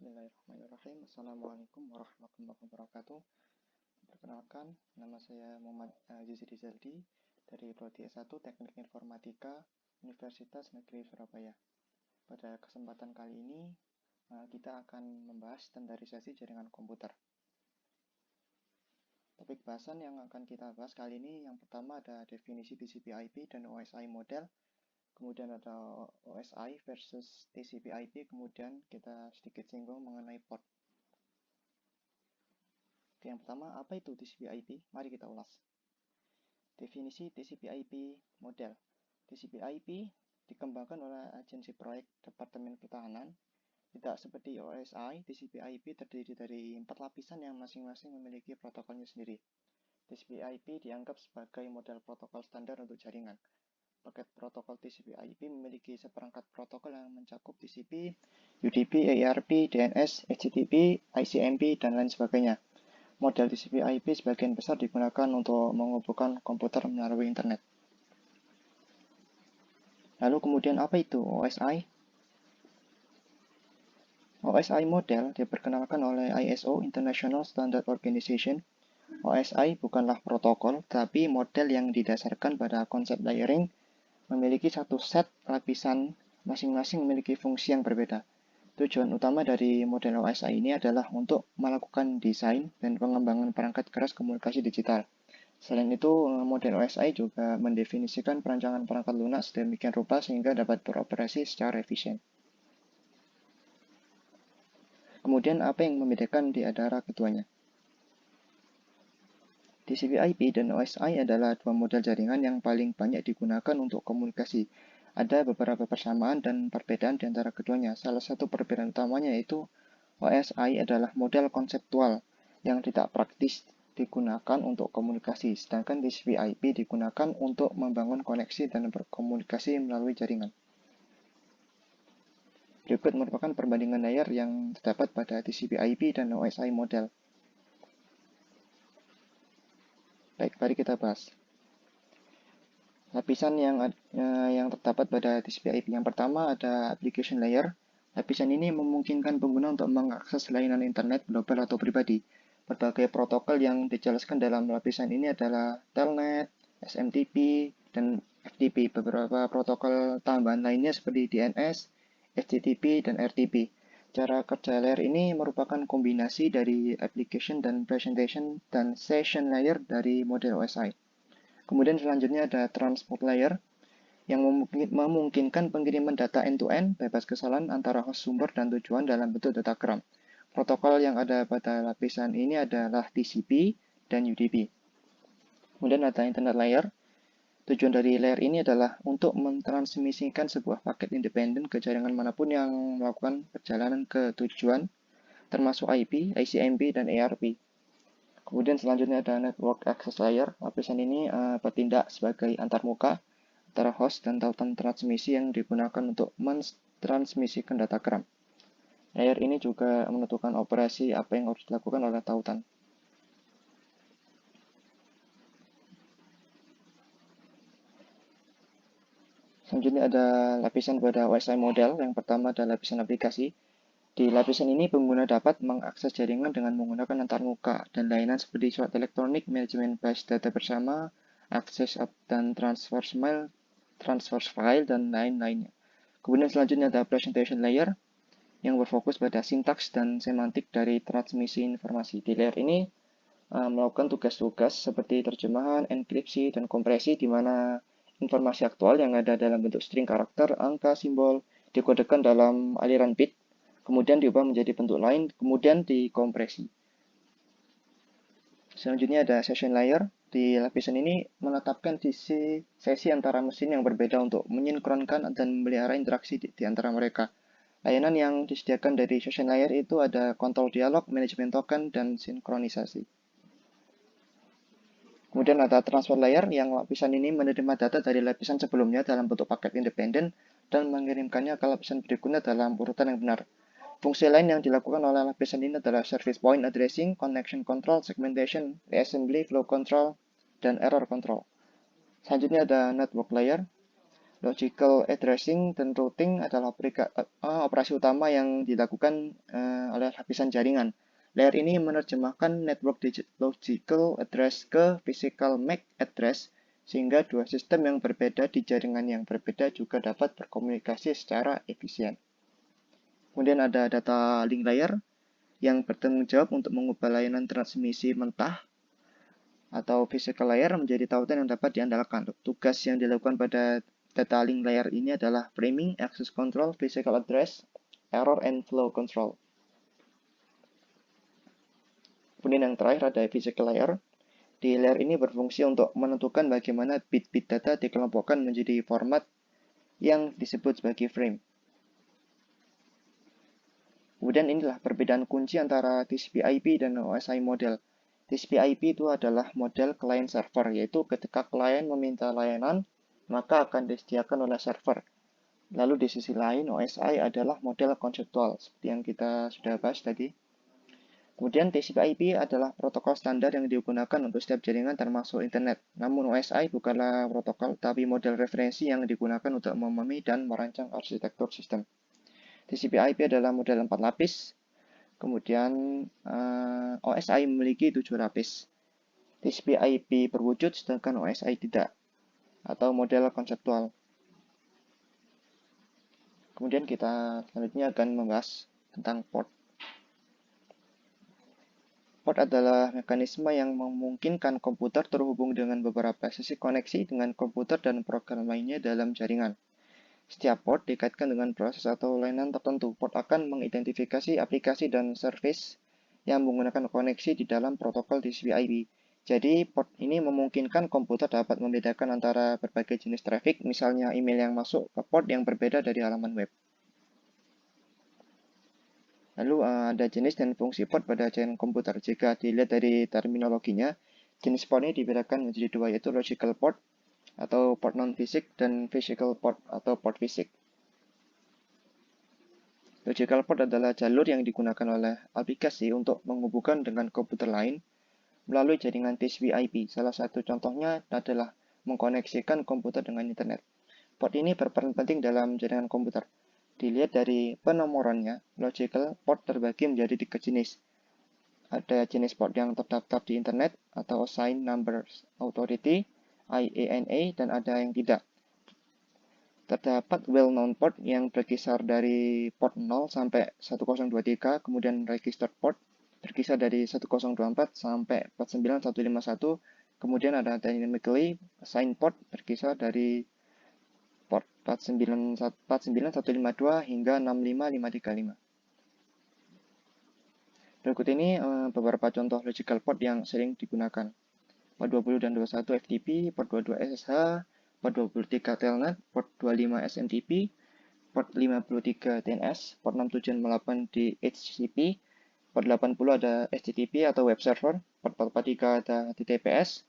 Bismillahirrahmanirrahim. Assalamualaikum warahmatullahi wabarakatuh. Perkenalkan, nama saya Muhammad Aziz Rizaldi dari Prodi S1 Teknik Informatika Universitas Negeri Surabaya. Pada kesempatan kali ini, kita akan membahas standarisasi jaringan komputer. Topik bahasan yang akan kita bahas kali ini, yang pertama ada definisi TCP/IP dan OSI model. Kemudian ada OSI versus TCP/IP, kemudian kita sedikit singgung mengenai port. Oke, yang pertama, apa itu TCP/IP? Mari kita ulas. Definisi TCP/IP model. TCP/IP dikembangkan oleh agensi proyek Departemen Pertahanan. Tidak seperti OSI, TCP/IP terdiri dari 4 lapisan yang masing-masing memiliki protokolnya sendiri. TCP/IP dianggap sebagai model protokol standar untuk jaringan. Paket protokol TCP/IP memiliki seperangkat protokol yang mencakup TCP, UDP, ARP, DNS, HTTP, ICMP, dan lain sebagainya. Model TCP/IP sebagian besar digunakan untuk menghubungkan komputer melalui internet. Lalu kemudian apa itu OSI? OSI model diperkenalkan oleh ISO International Standard Organization. OSI bukanlah protokol, tapi model yang didasarkan pada konsep layering, memiliki satu set lapisan, masing-masing memiliki fungsi yang berbeda. Tujuan utama dari model OSI ini adalah untuk melakukan desain dan pengembangan perangkat keras komunikasi digital. Selain itu, model OSI juga mendefinisikan perancangan perangkat lunak sedemikian rupa sehingga dapat beroperasi secara efisien. Kemudian, apa yang membedakan di antara keduanya? TCP/IP dan OSI adalah dua model jaringan yang paling banyak digunakan untuk komunikasi. Ada beberapa persamaan dan perbedaan di antara keduanya. Salah satu perbedaan utamanya yaitu OSI adalah model konseptual yang tidak praktis digunakan untuk komunikasi, sedangkan TCP/IP digunakan untuk membangun koneksi dan berkomunikasi melalui jaringan. Berikut merupakan perbandingan layar yang terdapat pada TCP/IP dan OSI model. Baik, mari kita bahas. Lapisan yang terdapat pada TCP/IP yang pertama ada application layer. Lapisan ini memungkinkan pengguna untuk mengakses layanan internet global atau pribadi. Berbagai protokol yang dijelaskan dalam lapisan ini adalah Telnet, SMTP, dan FTP. Beberapa protokol tambahan lainnya seperti DNS, HTTP, dan RTP. Cara kerja layer ini merupakan kombinasi dari application dan presentation dan session layer dari model OSI. Kemudian selanjutnya ada transport layer yang memungkinkan pengiriman data end-to-end bebas kesalahan antara host sumber dan tujuan dalam bentuk datagram. Protokol yang ada pada lapisan ini adalah TCP dan UDP. Kemudian ada internet layer. Tujuan dari layer ini adalah untuk mentransmisikan sebuah paket independen ke jaringan manapun yang melakukan perjalanan ke tujuan, termasuk IP, ICMP, dan ARP. Kemudian selanjutnya ada network access layer. Lapisan ini bertindak sebagai antarmuka antara host dan tautan transmisi yang digunakan untuk mentransmisikan datagram. Layer ini juga menentukan operasi apa yang harus dilakukan oleh tautan. Selanjutnya ada lapisan pada OSI model. Yang pertama adalah lapisan aplikasi. Di lapisan ini, pengguna dapat mengakses jaringan dengan menggunakan antarmuka dan layanan seperti surat elektronik, manajemen base data bersama, akses dan transfer file, dan lain-lainnya. Kemudian selanjutnya ada presentation layer yang berfokus pada sintaks dan semantik dari transmisi informasi. Di layer ini melakukan tugas-tugas seperti terjemahan, enkripsi, dan kompresi di mana informasi aktual yang ada dalam bentuk string karakter, angka, simbol dikodekan dalam aliran bit, kemudian diubah menjadi bentuk lain, kemudian dikompresi. Selanjutnya ada session layer. Di lapisan ini menetapkan sesi antara mesin yang berbeda untuk menyinkronkan dan memelihara interaksi di antara mereka. Layanan yang disediakan dari session layer itu ada kontrol dialog, manajemen token, dan sinkronisasi. Kemudian ada transfer layer yang lapisan ini menerima data dari lapisan sebelumnya dalam bentuk paket independen dan mengirimkannya ke lapisan berikutnya dalam urutan yang benar. Fungsi lain yang dilakukan oleh lapisan ini adalah service point addressing, connection control, segmentation, reassembly, flow control, dan error control. Selanjutnya ada network layer. Logical addressing dan routing adalah operasi utama yang dilakukan oleh lapisan jaringan. Layer ini menerjemahkan network logical address ke physical MAC address, sehingga dua sistem yang berbeda di jaringan yang berbeda juga dapat berkomunikasi secara efisien. Kemudian ada data link layer yang bertanggung jawab untuk mengubah layanan transmisi mentah atau physical layer menjadi tautan yang dapat diandalkan. Tugas yang dilakukan pada data link layer ini adalah framing, access control, physical address, error, and flow control. Kemudian yang terakhir ada physical layer. Di layer ini berfungsi untuk menentukan bagaimana bit-bit data dikelompokkan menjadi format yang disebut sebagai frame. Kemudian inilah perbedaan kunci antara TCP/IP dan OSI model. TCP/IP itu adalah model client server, yaitu ketika klien meminta layanan, maka akan disediakan oleh server. Lalu di sisi lain, OSI adalah model konseptual, seperti yang kita sudah bahas tadi. Kemudian TCP/IP adalah protokol standar yang digunakan untuk setiap jaringan termasuk internet. Namun OSI bukanlah protokol, tapi model referensi yang digunakan untuk memahami dan merancang arsitektur sistem. TCP/IP adalah model 4 lapis, kemudian OSI memiliki 7 lapis. TCP/IP berwujud sedangkan OSI tidak, atau model konseptual. Kemudian kita selanjutnya akan membahas tentang port. Port adalah mekanisme yang memungkinkan komputer terhubung dengan beberapa sisi koneksi dengan komputer dan program lainnya dalam jaringan. Setiap port dikaitkan dengan proses atau layanan tertentu. Port akan mengidentifikasi aplikasi dan service yang menggunakan koneksi di dalam protokol TCP/IP. Jadi, port ini memungkinkan komputer dapat membedakan antara berbagai jenis traffic, misalnya email yang masuk ke port yang berbeda dari halaman web. Lalu ada jenis dan fungsi port pada jaringan komputer. Jika dilihat dari terminologinya, jenis port ini dibedakan menjadi dua, yaitu logical port atau port non-fisik dan physical port atau port fisik. Logical port adalah jalur yang digunakan oleh aplikasi untuk menghubungkan dengan komputer lain melalui jaringan TCP/IP. Salah satu contohnya adalah mengkoneksikan komputer dengan internet. Port ini berperan penting dalam jaringan komputer. Dilihat dari penomorannya, logical port terbagi menjadi 3 jenis. Ada jenis port yang terdaftar di internet atau Assigned Number Authority, IANA, dan ada yang tidak. Terdapat well-known port yang berkisar dari port 0 sampai 1023, kemudian registered port berkisar dari 1024 sampai 49151, kemudian ada dynamically assigned port berkisar dari port 49152 hingga 65535. Berikut ini beberapa contoh logical port yang sering digunakan. Port 20 dan 21 FTP, port 22 SSH, port 23 Telnet, port 25 SMTP, port 53 TNS, port 6708 DHCP, port 80 ada HTTP atau web server, port 443 ada HTTPS,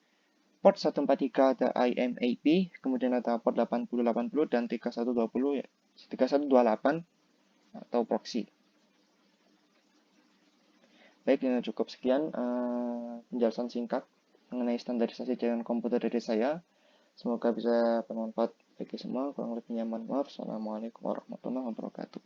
port 143 ada IMAP, kemudian ada port 8080 dan 3128 atau proxy. Baik, cukup sekian penjelasan singkat mengenai standarisasi jaringan komputer dari saya. Semoga bisa bermanfaat bagi semua. Kurang lebihnya mohon maaf. Assalamualaikum warahmatullahi wabarakatuh.